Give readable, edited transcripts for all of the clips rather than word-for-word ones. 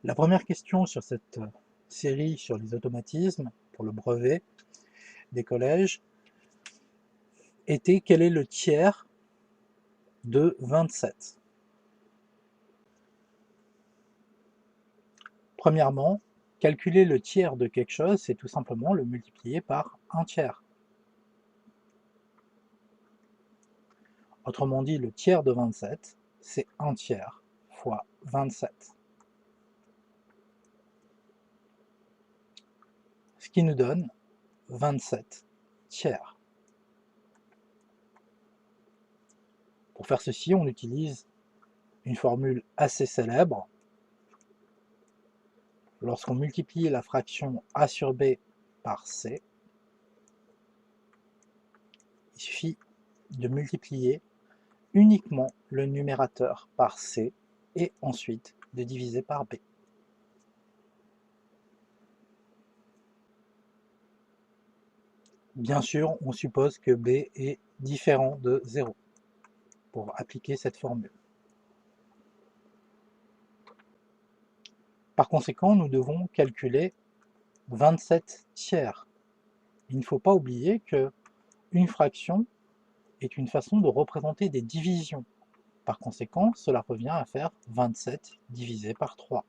La première question sur cette série sur les automatismes pour le brevet des collèges était: quel est le tiers de 27? Premièrement, calculer le tiers de quelque chose, c'est tout simplement le multiplier par un tiers. Autrement dit, le tiers de 27, c'est un tiers fois 27. Ce qui nous donne 27 tiers. Pour faire ceci, on utilise une formule assez célèbre. Lorsqu'on multiplie la fraction a sur b par c, il suffit de multiplier uniquement le numérateur par c et ensuite de diviser par b. Bien sûr, on suppose que b est différent de 0 pour appliquer cette formule. Par conséquent, nous devons calculer 27 tiers. Il ne faut pas oublier qu'une fraction est une façon de représenter des divisions. Par conséquent, cela revient à faire 27 divisé par 3.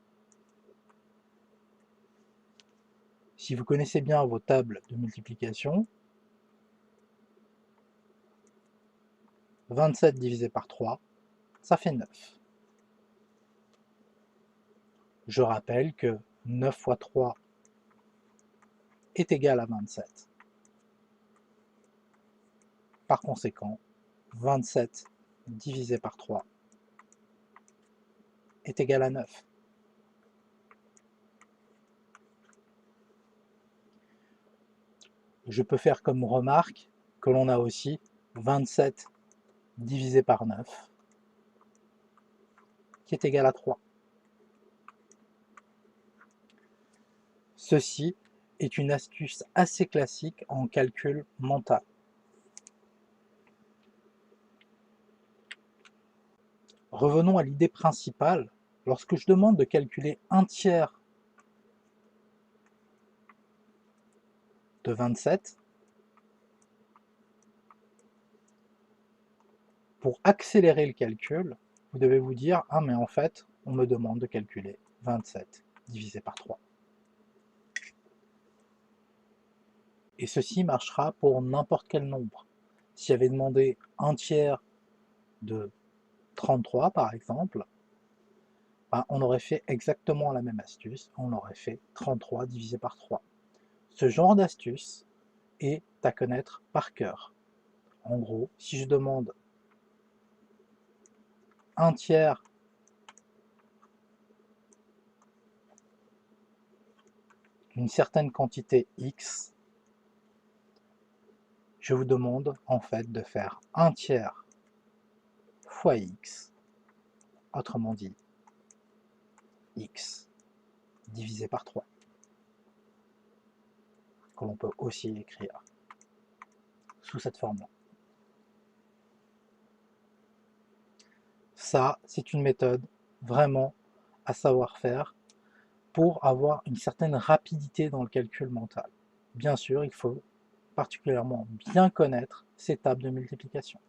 Si vous connaissez bien vos tables de multiplication, 27 divisé par 3, ça fait 9. Je rappelle que 9 fois 3 est égal à 27. Par conséquent, 27 divisé par 3 est égal à 9. Je peux faire comme remarque que l'on a aussi 27 divisé par 9 qui est égal à 3. Ceci est une astuce assez classique en calcul mental. Revenons à l'idée principale. Lorsque je demande de calculer un tiers de 27, pour accélérer le calcul, vous devez vous dire: ah mais en fait, on me demande de calculer 27 divisé par 3. Et ceci marchera pour n'importe quel nombre. Si j'avais demandé un tiers de 33 par exemple, ben, on aurait fait exactement la même astuce, on aurait fait 33 divisé par 3. Ce genre d'astuce est à connaître par cœur. En gros, si je demande un tiers d'une certaine quantité x, je vous demande en fait de faire un tiers fois x, autrement dit x divisé par 3, que l'on peut aussi écrire sous cette forme-là. Ça, c'est une méthode vraiment à savoir faire pour avoir une certaine rapidité dans le calcul mental. Bien sûr, il faut particulièrement bien connaître ces tables de multiplication.